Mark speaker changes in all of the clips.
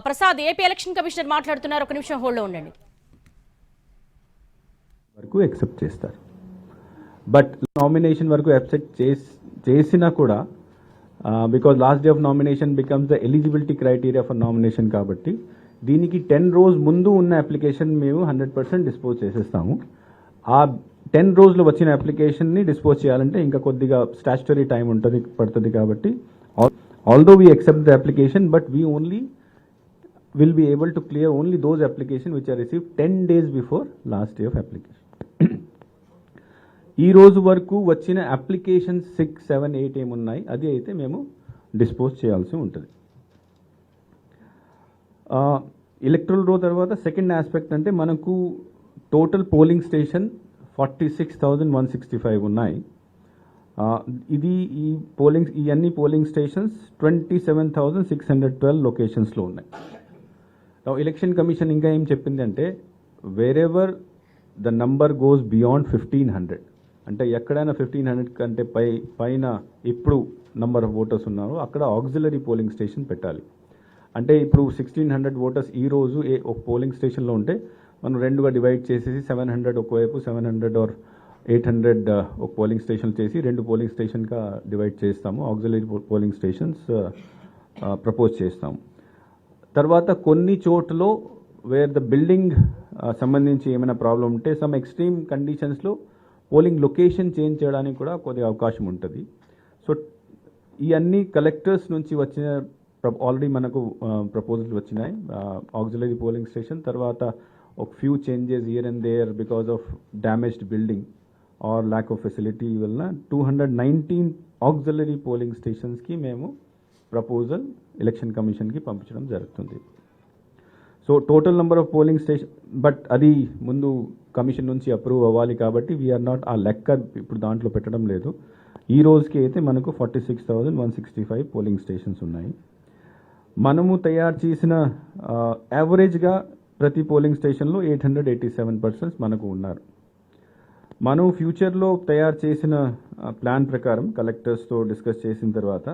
Speaker 1: Prasad AP election commissioner మాట్లాడుతున్నారు. ఒక నిమిషం హోల్డ్ లో ఉండండి.
Speaker 2: వరకు యాక్సెప్ట్ చేస్తారు. బట్ నామినేషన్ వరకు యాక్సెప్ట్ చేసినా కూడా because last day of nomination becomes the eligibility criteria for nomination కాబట్టి దీనికి 10 రోజు ముందు ఉన్న అప్లికేషన్ మేము 100% డిస్పోజ్ చేసేస్తాము. ఆ 10 రోజులు వచ్చిన అప్లికేషన్ని డిస్పోజ్ చేయాలంటే ఇంకా కొద్దిగా స్టాచ్యుటరీ టైం పడుతుంది కాబట్టి although we accept the application but we only will be able to clear only those applications which are received 10 days before last day of application. ఈ రోజు వరకు వచ్చిన అప్లికేషన్స్ 6, 7, 8 ఏమున్నాయి అది అయితే మేము డిస్పోజ్ చేయాల్సి ఉంటుంది. ఎలక్ట్రల్ రో తర్వాత సెకండ్ ఆస్పెక్ట్ అంటే మనకు టోటల్ పోలింగ్ స్టేషన్ 46,165 ఉన్నాయి. ఈ అన్ని పోలింగ్ స్టేషన్స్ 27,612 లొకేషన్స్లో ఉన్నాయి. ఎలక్షన్ కమిషన్ ఇంకా ఏం చెప్పింది అంటే wherever the number goes beyond 1,500 అంటే ఎక్కడైనా 1,500 కంటే పైన ఇప్పుడు నంబర్ ఆఫ్ ఓటర్స్ ఉన్నారో అక్కడ ఆక్సిలరీ పోలింగ్ స్టేషన్ పెట్టాలి. అంటే ఇప్పుడు 1,600 ఓటర్స్ ఈరోజు ఒక పోలింగ్ స్టేషన్లో ఉంటే మనం రెండుగా డివైడ్ చేసేసి 700 ఒకవైపు 700 ఆర్ 800 ఒక పోలింగ్ స్టేషన్ చేసి 2 పోలింగ్ స్టేషన్గా డివైడ్ చేస్తాము. ఆక్సిలరీ పోలింగ్ స్టేషన్స్ ప్రపోజ్ చేస్తాము. తర్వాత కొన్ని చోట్లలో వేర్ ద బిల్డింగ్ సంబంధించి ఏమైనా ప్రాబ్లం ఉంటే సమ్ ఎక్స్ట్రీమ్ కండిషన్స్లో పోలింగ్ లొకేషన్ చేంజ్ చేయడానికి కూడా కొద్దిగా అవకాశం ఉంటుంది. సో ఈ అన్ని కలెక్టర్స్ నుంచి వచ్చిన ఆల్రెడీ మనకు ప్రపోజల్స్ వచ్చినాయి. ఆక్సిలరీ పోలింగ్ స్టేషన్ తర్వాత ఒక few changes here and there because of damaged building or lack of facility వలన 219 ఆక్సిలరీ పోలింగ్ స్టేషన్స్కి మేము ప్రపోజల్ ఎలక్షన్ కమిషన్కి పంపించడం జరుగుతుంది. So total number of polling station but అది ముందు కమిషన్ నుంచి అప్రూవ్ అవ్వాలి కాబట్టి వీఆర్ నాట్ ఆ లెక్క ఇప్పుడు దాంట్లో పెట్టడం లేదు. ఈ రోజుకి అయితే మనకు 46,165 పోలింగ్ స్టేషన్స్ ఉన్నాయి. మనము తయారు చేసిన యావరేజ్గా ప్రతి పోలింగ్ స్టేషన్లో 887 పర్సన్స్ మనకు ఉన్నారు. మనం ఫ్యూచర్లో తయారు చేసిన ప్లాన్ ప్రకారం కలెక్టర్స్తో డిస్కస్ చేసిన తర్వాత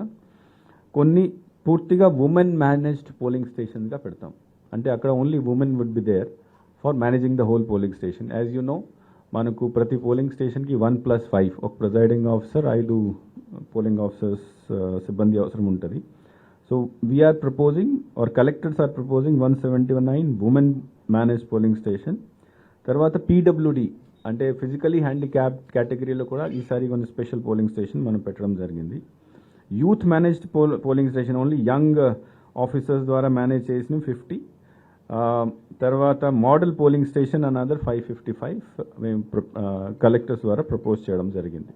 Speaker 2: కొన్ని పూర్తిగా ఉమెన్ మేనేజ్డ్ పోలింగ్ స్టేషన్గా పెడతాం. అంటే అక్కడ only women would be there for managing the whole polling station. As you know మనకు ప్రతి పోలింగ్ స్టేషన్కి 1+5 ఒక ప్రిజైడింగ్ ఆఫీసర్ 5 పోలింగ్ ఆఫీసర్స్ సిబ్బంది అవసరం ఉంటుంది. So we are proposing or collectors are proposing 179 women managed polling station. తర్వాత పీడబ్ల్యూడి అంటే physically handicap కేటగిరీలో కూడా ఈసారి కొన్ని స్పెషల్ పోలింగ్ స్టేషన్ మనం పెట్టడం జరిగింది. Youth managed polling station only young officers ద్వారా మేనేజ్ చేసిన 50. తర్వాత మోడల్ పోలింగ్ స్టేషన్ అనదర్ 555 మేము కలెక్టర్స్ ద్వారా ప్రపోజ్ చేయడం జరిగింది.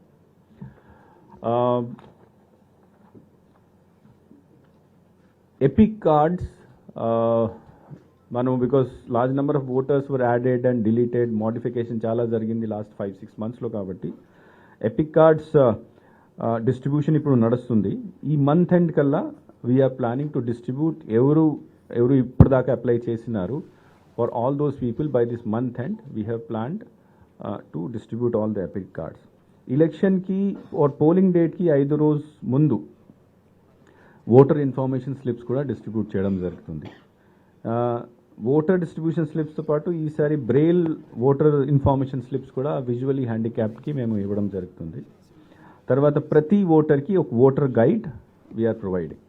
Speaker 2: ఎపిక్ కార్డ్స్ మనం because large number of voters were added and deleted modification చాలా జరిగింది లాస్ట్ 5-6 మంత్స్లో కాబట్టి ఎపిక్ కార్డ్స్ డిస్ట్రిబ్యూషన్ ఇప్పుడు నడుస్తుంది. ఈ మంత్ ఎండ్ కల్లా వీఆర్ ప్లానింగ్ టు డిస్ట్రిబ్యూట్ ఎవరు ఇప్పటిదాకా అప్లై చేసినారు for all those people by this month end we have planned to distribute all the EPIC cards. ఎలక్షన్కి ఆర్ పోలింగ్ డేట్కి 5 రోజు ముందు ఓటర్ ఇన్ఫర్మేషన్ స్లిప్స్ కూడా డిస్ట్రిబ్యూట్ చేయడం జరుగుతుంది. ఓటర్ డిస్ట్రిబ్యూషన్ స్లిప్స్తో పాటు ఈసారి బ్రెయిల్ ఓటర్ ఇన్ఫర్మేషన్ స్లిప్స్ కూడా విజువలీ హ్యాండిక్యాప్డ్కి మేము ఇవ్వడం జరుగుతుంది. తర్వాత ప్రతి ఓటర్కి ఒక voter guide we are providing.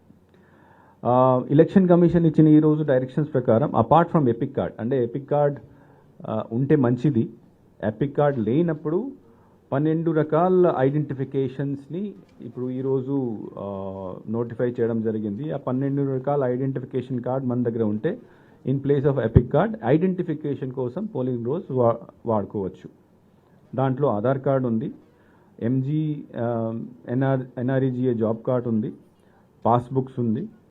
Speaker 2: Election commission ఇచ్చిన ఈరోజు డైరెక్షన్స్ ప్రకారం అపార్ట్ ఫ్రమ్ ఎపిక్ కార్డ్ అంటే ఎపిక్ కార్డ్ ఉంటే మంచిది. ఎపిక్ కార్డ్ లేనప్పుడు 12 రకాల ఐడెంటిఫికేషన్స్ని ఇప్పుడు ఈరోజు నోటిఫై చేయడం జరిగింది. ఆ 12 రకాల ఐడెంటిఫికేషన్ కార్డ్ మన దగ్గర ఉంటే in place of epic card identification కోసం పోలింగ్ రోజు వాడుకోవచ్చు. దాంట్లో ఆధార్ కార్డ్ ఉంది, ఎంజీ ఎన్ఆర్ఈజీఏ జాబ్ కార్డ్ ఉంది, పాస్బుక్స్ ఉంది,